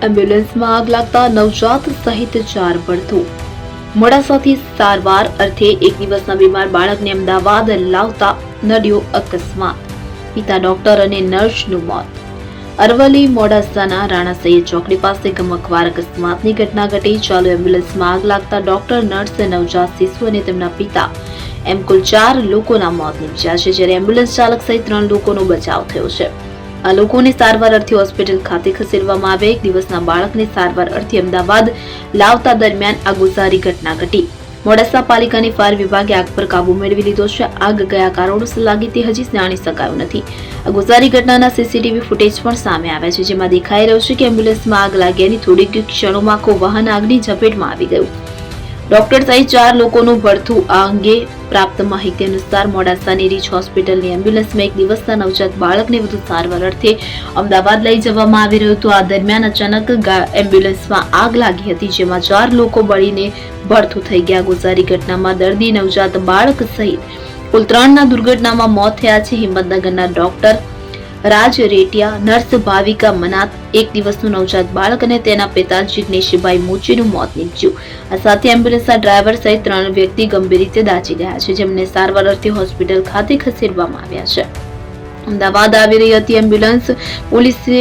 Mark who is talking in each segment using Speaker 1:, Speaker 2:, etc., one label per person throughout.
Speaker 1: એમ્બ્યુલન્સમાં આગ લાગતા નવજાત સહિત 4 બળતો મોડાસાથી સારવાર અર્થે એક દિવસના બીમાર બાળકને અમદાવાદ લાવતા નડ્યો અકસ્માત, પિતા ડોક્ટર અને નર્સનું મોત। અરવલ્લી મોડાસાના રાણા સૈયદ ચોકડી પાસે ગમખ્વાર અકસ્માતની ઘટના ઘટી। ચાલુ એમ્બ્યુલન્સમાં આગ લાગતા ડોક્ટર, નર્સ, નવજાત શિશુ અને તેમના પિતા એમ કુલ 4 લોકોના મોત નીપજ્યા છે, જ્યારે એમ્બ્યુલન્સ ચાલક સહિત 3 લોકોનો બચાવ થયો છે। આ લોકોને સારવાર અર્થે હોસ્પિટલ ખાતે ખસેડવામાં આવ્યા। એક દિવસના બાળકને સારવાર અર્થે અમદાવાદ લાવતા દરમિયાન આ ગુજારી ઘટના ઘટી। મોડાસા પાલિકાની ફાયર વિભાગે આગ પર કાબુ મેળવી લીધો છે। આગ કયા કારણોસર લાગી તે હજી જાણી શકાયું નથી। આ ગુજારી ઘટનાના સીસીટીવી ફૂટેજ પણ સામે આવ્યા છે, જેમાં દેખાઈ રહ્યું છે કે એમ્બ્યુલન્સમાં આગ લાગ્યાની થોડીક ક્ષણોમાં આખું વાહન આગની ઝપેટમાં આવી ગયું। ડોક્ટર સહિત 4 લોકોનું ભડથું। આ અંગે પ્રાપ્ત માહિતી અનુસાર મોડાસાની રીચ હોસ્પિટલની એમ્બ્યુલન્સમાં એક દિવસના નવજાત બાળકને વધુ સારવાર અર્થે અમદાવાદ લઈ જવામાં આવી રહ્યું હતું। આ દરમિયાન અચાનક એમ્બ્યુલન્સમાં આગ લાગી હતી, જેમાં 4 લોકો બળીને ભડથું થઈ ગયા। ગુજારી ઘટનામાં દર્દી, નવજાત બાળક સહિત કુલ 3ના દુર્ઘટનામાં મોત થયા છે। હિંમતનગરના ડોક્ટર રાજ રેટિયા, નર્સ ભાવિકા મનાત, એક દિવસનું નવજાત બાળક અને તેના પિતા જિગ્નેશભાઈ મોચીનું મોત નીપજ્યું। આ સાથે એમ્બ્યુલન્સના ડ્રાઈવર સહિત 3 વ્યક્તિ ગંભીર રીતે દાઝી ગયા છે, જેમને સારવાર અર્થે હોસ્પિટલ ખાતે ખસેડવામાં આવ્યા છે। અમદાવાદ આવી રહી હતી એમ્બ્યુલન્સ। પોલીસે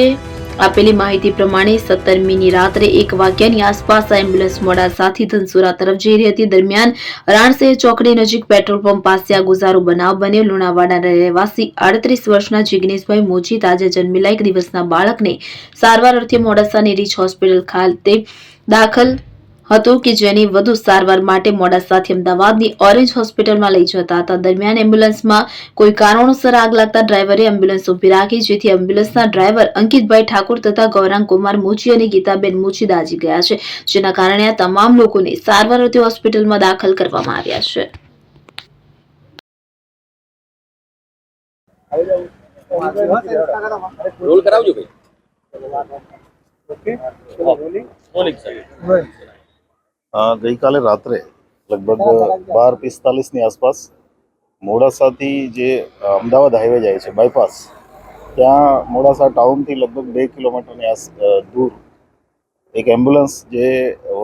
Speaker 1: આપેલી માહિતી પ્રમાણે 17મીની રાત્રે 1 વાગ્યાની આસપાસ આ એમ્બ્યુલન્સ મોડાસાથી ધનસુરા તરફ જઈ રહી હતી। દરમિયાન રાણસૈયદ ચોકડી નજીક પેટ્રોલ પંપ પાસે આ ગુજારો બનાવ બન્યો। લુણાવાડાના રહેવાસી 38 વર્ષના જિગ્નેશભાઈ મોચી તાજે જન્મેલા 1 દિવસના બાળકને સારવાર અર્થે મોડાસાની રીચ હોસ્પિટલ ખાતે દાખલ હતો કે જેની વધુ સારવાર માટે મોડાસાથી અમદાવાદની ઓરેન્જ હોસ્પિટલમાં લઈ જતા હતા। દરમિયાન એમ્બ્યુલન્સમાં કોઈ કારણોસર આગ લાગતા ડ્રાઈવરે એમ્બ્યુલન્સ ઉભી રાખી, જેથી એમ્બ્યુલન્સના ડ્રાઈવર અંકિતભાઈ ઠાકોર તથા ગૌરાંગ કુમાર મોચી અને ગીતાબેન મોચી દાઝી ગયા છે, જેના કારણે આ તમામ લોકોને સારવાર અર્થે હોસ્પિટલમાં દાખલ કરવામાં આવ્યા છે।
Speaker 2: રોલ કરાવજો ભાઈ।
Speaker 3: ગઈકાલે રાત્રે લગભગ 12:45ની આસપાસ મોડાસાથી જે અમદાવાદ હાઈવે જાય છે બાયપાસ, ત્યાં મોડાસા ટાઉનથી લગભગ 2 કિલોમીટરની દૂર એક એમ્બ્યુલન્સ જે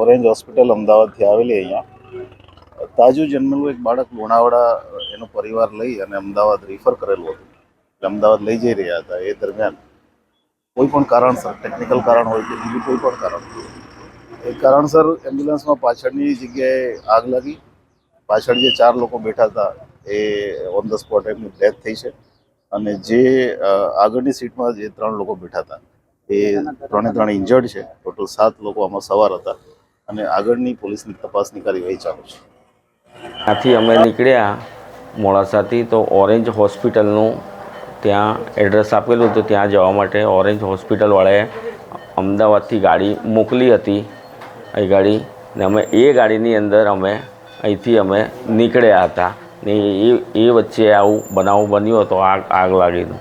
Speaker 3: ઓરેન્જ હોસ્પિટલ અમદાવાદથી આવેલી, અહીંયા તાજું જન્મેલું એક બાળક લુણાવાડા એનો પરિવાર લઈ અને અમદાવાદ રિફર કરેલું હતું। અમદાવાદ લઈ જઈ રહ્યા હતા। એ દરમિયાન કોઈ પણ કારણસર, ટેકનિકલ કારણ હોય કે બીજું કોઈ પણ કારણ, એ કારણસર એમ્બ્યુલન્સમાં પાછળની જગ્યાએ આગ લાગી। પાછળ જે 4 લોકો બેઠા હતા એ ઓન ધ સ્પોટ એમની ડેથ થઈ છે, અને જે આગળની સીટમાં જે 3 લોકો બેઠા હતા એ 3 ઇન્જર્ડ છે। ટોટલ 7 લોકો આમાં સવાર હતા, અને આગળની પોલીસની તપાસની કાર્યવાહી ચાલુ છે।
Speaker 2: ત્યાંથી અમે નીકળ્યા મોડાસાથી, તો ઓરેન્જ હોસ્પિટલનું ત્યાં એડ્રેસ આપેલું હતું। ત્યાં જવા માટે ઓરેન્જ હોસ્પિટલવાળાએ અમદાવાદથી ગાડી મોકલી હતી। એ ગાડી ને અમે એ ગાડીની અંદર અહીંથી અમે નીકળ્યા હતા ને એ વચ્ચે આવું બનાવ બન્યો હતો, આગ લાગીનું।